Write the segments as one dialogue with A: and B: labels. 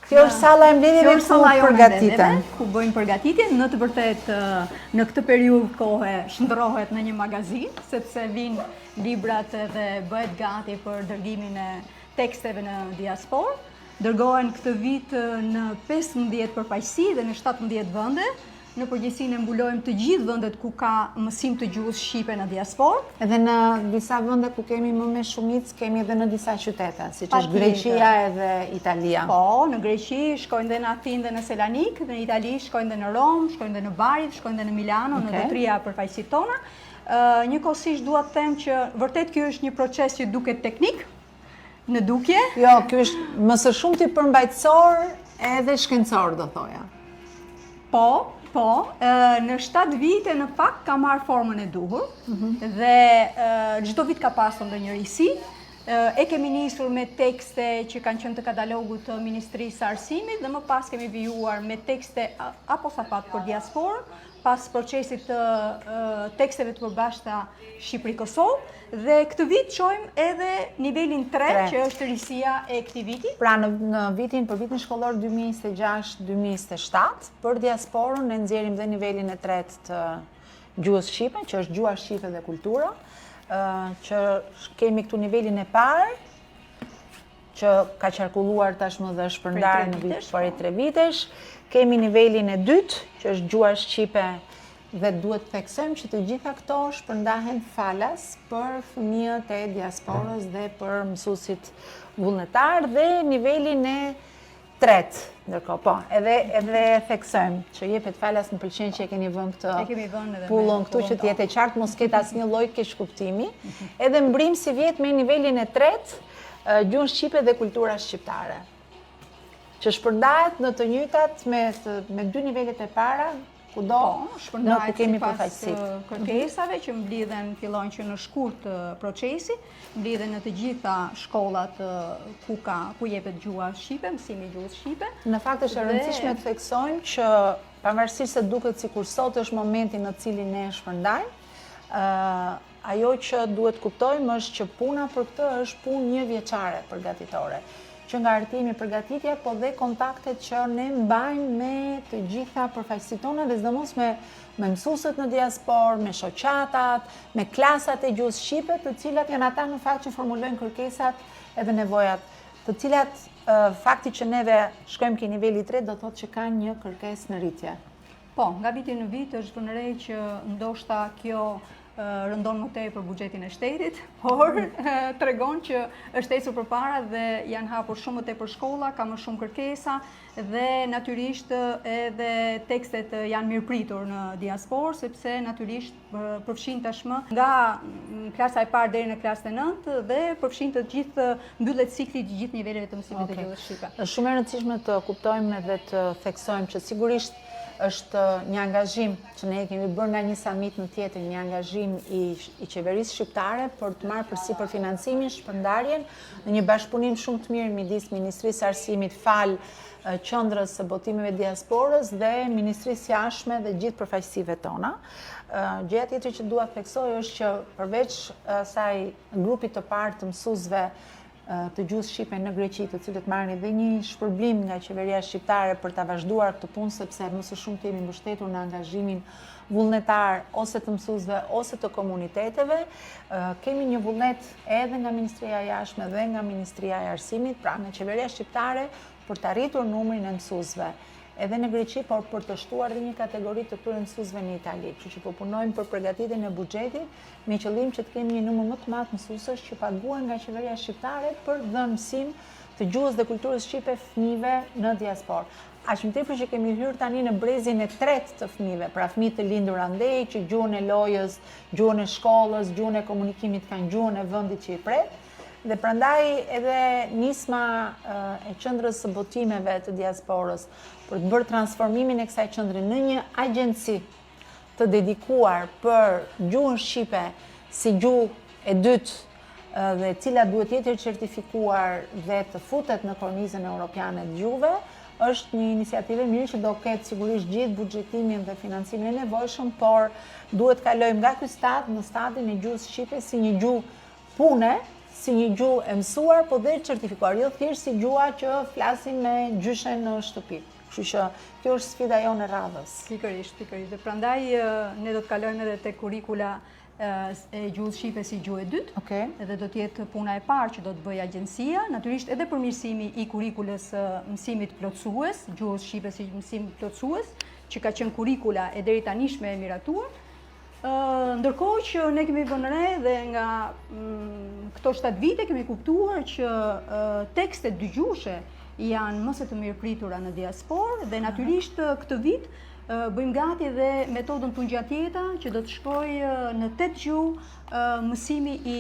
A: Kjo është salla e mbledhjeve ku përgatiten.
B: Ku bëjmë përgatitjen, në të vërtet në këtë periudhë kohe shndrohet në një magazin, sepse vinë librat dhe bëhet gati për dërgimin e teksteve në diasporë. Dërgohen këtë vit në 15 përfaqësi dhe në 17 vende. Në përgjithësinë mbulojmë të gjithë vendet ku ka mësim të gjuhës shqipe në diasporë.
A: Edhe në disa vende ku kemi më me shumicë, kemi edhe në disa qytete, siç është Greqia edhe Italia.
B: Po, në Greqi shkojnë dhe në Athinë dhe në Selanik, në Itali shkojnë dhe në Rom, shkojnë dhe në Bari, shkojnë dhe në Milano, në të trija përfaqësitë tona. Njëkohësisht dua të them që vërtet ky është një proces që duket teknik, në dukje.
A: Jo, ky është më së shumti përmbajtësor edhe shkencor, do thoja.
B: Po, në 7 vite në fakt ka marrë formën e duhur dhe çdo vit ka pasur ndonjë risi. E kemi nisur me tekste që kanë qenë të katalogut të Ministrisë së Arsimit dhe më pas kemi vijuar me tekste aposapat për diasporën, pas procesit të teksteve të përbashkëta Shqipëri-Kosovë, dhe këtë vit çojmë edhe nivelin 3, që është risia e këtij viti.
A: Pra për vitin shkollor 2026-2027, për diasporën ne nxjerrim dhe nivelin e 3 të gjuhës shqipe, që është gjuha shqipe dhe kultura, që kemi këtu nivelin e parë, që ka qarkulluar tashmë dhe shpërndarë në pari 3 vitesh. Kemi nivelin e dytë, që është gjuha shqipe, dhe duhet të theksojmë që të gjitha këto shpërndahen falas për fëmijët e diasporës dhe për mësuesit vullnetar, dhe nivelin e tretë. Ndërkohë, po, edhe theksojmë që jepet falas, më pëlqen që e keni vënë këtë pullon këtu që të jetë e qartë, mos ketë asnjë lloj keqkuptimi. Edhe mbrim si vjet me nivelin e tretë, gjuhën shqipe dhe kultura shqiptare, që shpërndahet në të njëjtat me 2 nivelet e para, kudo në ku kemi përfaqësitë.
B: Kërkesave që mblidhen, fillojnë që në shkurt procesi, mblidhen në të gjitha shkollat ku jepet gjuha shqipe, mësimi i gjuhës shqipe.
A: Në fakt është e rëndësishme të theksojmë që pavarësisht se duket sikur sot është momenti në cilin ne shpërndajmë, ajo që duhet kuptojmë është që puna për këtë është punë 1 vjeçare përgatitore, që nga artimi përgatitja, po dhe kontaktet që ne mbajmë me të gjitha përfaqësitë tona, dhe sidomos me mësuesit në diasporë, me shoqatat, me klasat e gjuhës shqipe, të cilat janë ata në fakt që formulojnë kërkesat edhe nevojat, të cilat fakti që neve shkojmë ke niveli 3 do thotë që kanë një kërkesë në rritje.
B: Po, nga viti në vit është vënë re që ndoshta kjo rëndon më tej për buxhetin e shtetit, por tregon që është ecur përpara dhe janë hapur shumë më tepër shkolla, ka më shumë kërkesa dhe natyrisht edhe tekstet janë mirëpritur në diasporë, sepse natyrisht përfshin tashmë nga klasa e parë deri në klasën e 9 dhe përfshin të gjithë, mbyllet cikli të gjithë niveleve të mësimit të gjuhës shqipe.
A: Është shumë e rëndësishme të kuptojmë dhe të theksojmë që sigurisht është një angazhim që ne kemi bërë nga një summit në tjetër, një angazhim i qeverisë shqiptare për të marrë përsipër financimin, shpërndarjen në një bashkëpunim shumë të mirë midis Ministrisë së Arsimit, fal Qendrës së Botimeve Diasporës dhe Ministrisë Jashtme dhe gjithë përfaqësive tona. Gjëja tjetër që dua të theksoj është që përveç asaj grupit të parë të mësuesve të gjuhës shqipe në Greqi, të cilët marrin edhe një shpërblim nga qeveria shqiptare për ta vazhduar këtë punë, sepse më së shumti jemi mbështetur në angazhimin vullnetar ose të mësuesve ose të komuniteteve. Kemi një vullnet edhe nga Ministria e Jashtme dhe nga Ministria e Arsimit, pra nga qeveria shqiptare, për të arritur numrin e mësuesve edhe në Greqi, por për të shtuar dhe një kategori të këtyre mësuesve në Itali. Kështu që po punojmë për përgatitjen e buxhetit me qëllim që të kemi një numër më të madh mësuesësh që paguhen nga qeveria shqiptare për dhënë mësim të gjuhës dhe kulturës shqipe fëmijëve në diasporë. Aq më tepër që kemi hyrë tani në brezin e tretë të fëmijëve, pra fëmijë të lindur andej, që gjuhën e lojës, gjuhën e shkollës, gjuhën e komunikimit kanë gjuhën e vendit që i pret. Dhe prandaj edhe nisma e Qendrës së Botimeve të Diasporës për të bërë transformimin e kësaj qendre në një agjenci të dedikuar për gjuhën shqipe si gjuhë e dytë dhe cila duhet jetë certifikuar dhe të futet në kornizën europiane të gjuhëve, është një iniciativë mirë që do ketë sigurisht gjithë buxhetimin dhe financimin e nevojshëm, por duhet kalojmë nga ky stad në stadin e gjuhës shqipe si një gjuhë pune, si një gjuhë e mësuar, po dhe certifikuar, jo thjesht si gjuha që flasim me gjyshe në shtëpi. Kështu që kjo është sfida jonë e radhës.
B: Pikërisht. Dhe prandaj ne do të kalojmë edhe te kurrikula e gjuhës shqipe si gjuhë e dytë.
A: Okej.
B: Edhe do të jetë puna e parë që do të bëjë agjencia, natyrisht edhe përmirësimi i kurrikulës mësimit plotësues, gjuhës shqipe si mësim plotësues, që ka qenë kurrikula e deri tanishme e miratuar. Ndërkohë që ne kemi vënë re dhe nga këto 7 vite kemi kuptuar që tekstet dëgjuese janë më së të mirëpritura në diasporë dhe natyrisht këtë vit bëjmë gati dhe metodën Tungjatjeta që do të shkojë në 8 gjuhë mësimi i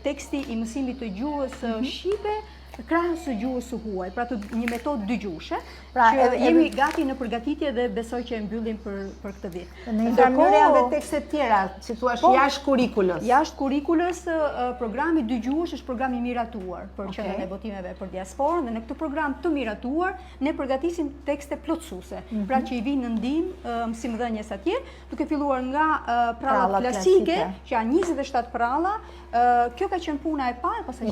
B: teksti i mësimit të gjuhës shqipe krahas së gjuhës së huaj, pra një metodë dëgjuese.
A: Pra
B: që jemi gati në përgatitje dhe besoj që e mbyllim për këtë vit.
A: Në një mënyrë janë edhe tekste tjera, si thua jashtë kurrikulës.
B: Jashtë kurrikulës, programi dëgjues është program i miratuar për qendrën e botimeve për diasporën dhe në këtë program të miratuar ne përgatisim tekste plotësuese, pra që i vinë në ndihmë mësimdhënies atje, duke filluar nga prallat klasike, që janë 27 pralla. Kjo ka qenë puna e parë, pastaj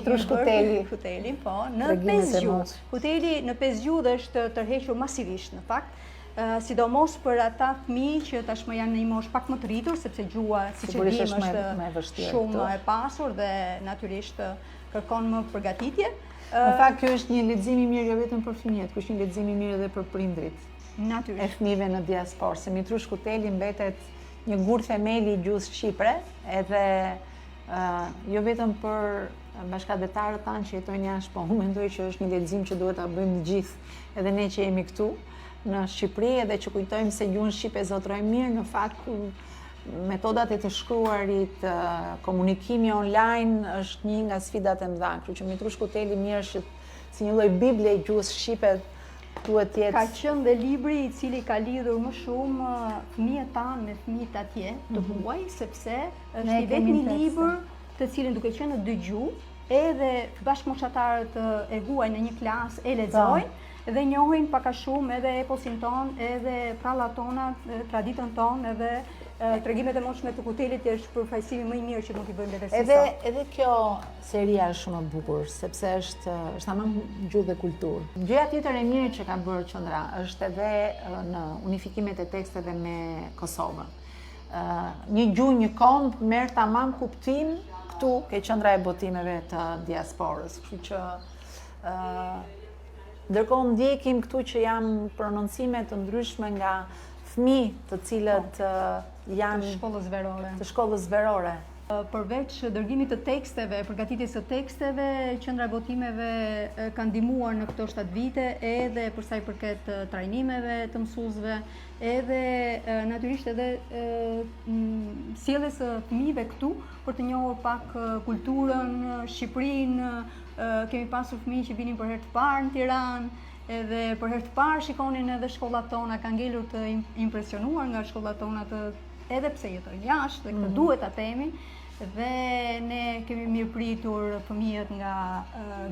B: Kuteli, po, në 5 gjuhë. Kuteli në 5 gjuhë dhe është tërhequr masivisht në fakt. Sidomos për ata fëmijë që tashmë janë në një moshë pak më të rritur, sepse gjuha, siç e dim, është shumë e pasur dhe natyrisht kërkon më përgatitje.
A: Në fakt ky është një lexim i mirë jo vetëm për fëmijët, por është një lexim i mirë edhe për prindrit.
B: Natyrisht.
A: E fëmijëve në diasporë, se Mitrush Kuteli mbetet një gur themeli i gjuhës shqipre, edhe jo vetëm për bashkëdhetarët tanë që jetojnë jashtë, po unë mendoj që është një lexim që duhet ta bëjmë të gjithë, edhe ne që jemi këtu në Shqipëri, edhe që kujtojmë se gjuhën shqipe zotrojmë mirë, në fakt metodat e të shkruarit, komunikimi online është një nga sfidat e mëdha, kështu që Mitrush Kuteli mirë është si një lloj bible e gjuhës shqipe duhet jetë.
B: Ka qenë dhe libri i cili ka lidhur më shumë fëmijët tanë me fëmijët atje të huaj, sepse është i vetmi libër të cilin duke qenë në 2 gjuhë, edhe bashkëmoshaqtarët e huaj në një klasë e lexojnë dhe njohin pak a shumë edhe eposin ton, edhe prallat tona, traditën ton, edhe tregimet e mosshme të Kutelit është përfaqësimi më i mirë që mund t'i bëjmë vetë.
A: Edhe kjo seria është shumë e bukur, sepse është tamam gjuhë dhe kulturë. Gjëja tjetër e mirë që ka bërë qendra është edhe në unifikimet e teksteve me Kosovën. Një gjuhë, një komb merr tamam kuptim këtu ke qendra e botimeve të diasporës, kështu që ndërkohë ndjekim këtu që janë prononcime të ndryshme nga fëmijë të cilët janë të shkollës verore.
B: Përveç dërgimit të teksteve, përgatitjes së teksteve, qendra e botimeve ka ndihmuar në këto 7 vite edhe për sa i përket trajnimeve të mësuesve, edhe natyrisht edhe sjelljes së fëmijëve këtu për të njohur pak kulturën, Shqipërinë. Kemi pasur fëmijë që vinin për herë të parë në Tiranë, edhe për herë të parë shikonin edhe shkollat tona, kanë ngelur të impresionuar nga shkollat tona, edhe pse jetojnë jashtë, dhe këtë duhet ta themi. Dhe ne kemi mirëpritur fëmijët nga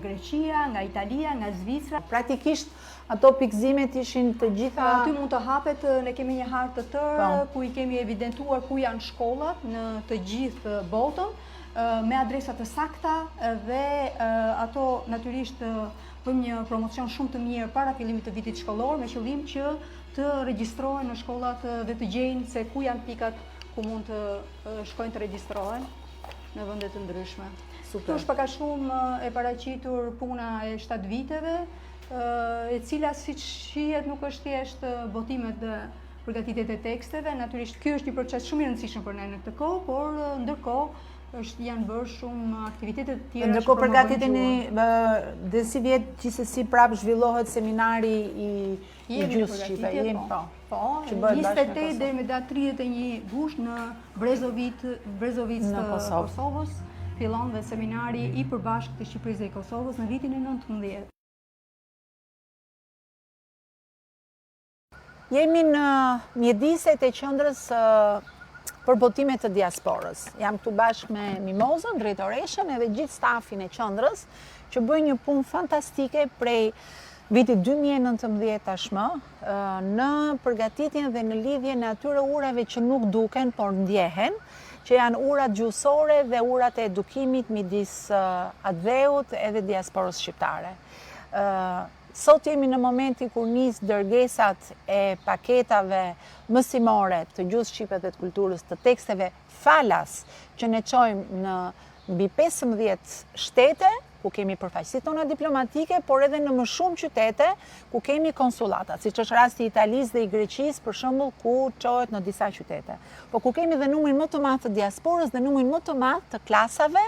B: Greqia, nga Italia, nga Zvicra.
A: Praktikisht ato pikëzimet ishin të gjitha.
B: Aty mund të hapet, ne kemi një hartë të tërë ku i kemi evidentuar ku janë shkollat në të gjithë botën, me adresa të sakta dhe ato natyrisht bëjmë një promocion shumë të mirë para fillimit të vitit shkollor me qëllim që të regjistrohen në shkollat dhe të gjejnë se ku janë pikat ku mund të shkojnë të regjistrohen në vende të ndryshme. Kjo është pak a shumë e paraqitur puna e 7 viteve, e cila siç shihet nuk është thjesht botimet dhe përgatitjet e teksteve. Natyrisht ky është një proces shumë i rëndësishëm për ne në këtë kohë, por ndërkohë janë bërë shumë aktivitete të tjera.
A: Ndërkohë përgatiteni dhe si vjet gjithsesi prap zhvillohet seminari i gjuhës shqipe.
B: Po, 28 deri me datë 31 gusht në Brezovic të Kosovës fillon dhe seminari i përbashkët të Shqipërisë dhe Kosovës në vitin e 19.
A: Jemi në mjediset e qendrës për botimet të diasporës. Jam këtu bashkë me Mimozën, drejtoreshën, edhe gjithë stafin e qendrës që bëjnë një punë fantastike prej vitit 2019 tashmë në përgatitjen dhe në lidhjen e atyre urave që nuk duken, por ndjehen, që janë urat gjuhësore dhe urat e edukimit midis atdheut edhe diasporës shqiptare. Sot jemi në momenti kur nis dërgesat e paketave mësimore të gjuhës shqipe dhe të kulturës, të teksteve falas që ne çojmë në mbi 15 shtete ku kemi përfaqësitë tona diplomatike, por edhe në më shumë qytete ku kemi konsullata, siç është rasti i Italisë dhe i Greqisë, për shembull, ku çohet në disa qytete. Po ku kemi dhe numrin më të madh të diasporës dhe numrin më të madh të klasave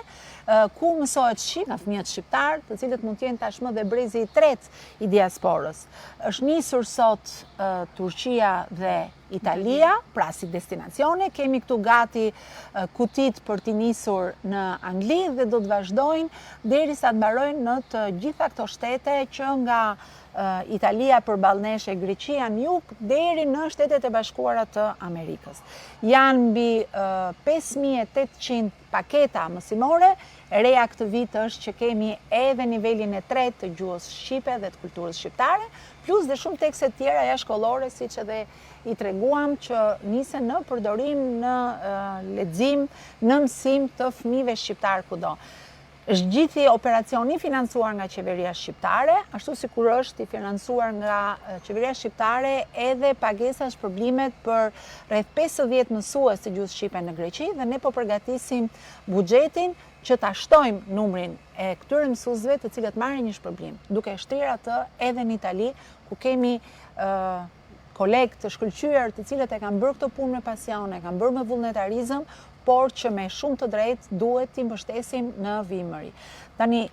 A: ku mësohet shqip nga fëmijët shqiptar, të cilët mund të jenë tashmë dhe brezi i tretë i diasporës. Është nisur sot Turqia dhe Italia, pra si destinacione, kemi këtu gati kutit për t'i nisur në Angli dhe do të vazhdojnë derisa të mbarojnë në të gjitha këto shtete që nga Italia përballë nesh e Greqia në jug deri në Shtetet e Bashkuara të Amerikës. Janë mbi 5800 paketa mësimore. E reja këtë vit është që kemi edhe nivelin e tretë të gjuhës shqipe dhe të kulturës shqiptare, plus dhe shumë tekste tjera jashtëkollore, siç edhe i treguam, që nisen në përdorim, në lexim, në mësim të fëmijëve shqiptar kudo. Është gjithi operacioni financuar nga qeveria shqiptare, ashtu si kur është i financuar nga qeveria shqiptare edhe pagesa shpërblimet për rreth 50 mësues të gjuhës shqipe në Greqi, dhe ne po përgatisim buxhetin që ta shtojmë numrin e këtyre mësuesve të cilët marrin një shpërblim, duke shtrirë atë edhe në Itali, ku kemi kolegë të shkëlqyer të cilët e kanë bërë këtë punë me pasion, e kanë bërë me vullnetarizëm, por që me shumë të drejtë duhet t'i mbështesim në vijimëri. Tani,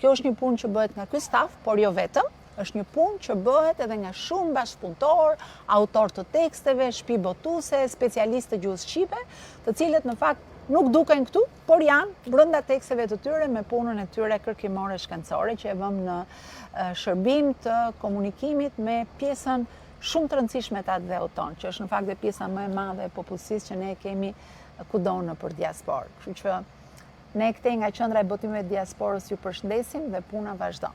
A: kjo është një punë që bëhet nga ky staf, por jo vetëm, është një punë që bëhet edhe nga shumë bashkëpunëtor, autor të teksteve, shtëpi botuese, specialistë të gjuhës shqipe, të cilët në fakt nuk duken këtu, por janë brenda teksteve të tyre me punën e tyre kërkimore shkencore që e vëmë në shërbim të komunikimit me pjesën shumë të rëndësishme të atdheut tonë, që është në fakt dhe pjesa më e madhe e popullsisë që ne kemi kudo nëpër diasporë. Kështu që ne këtej nga Qendra e Botimeve të Diasporës ju përshëndesim dhe puna vazhdon.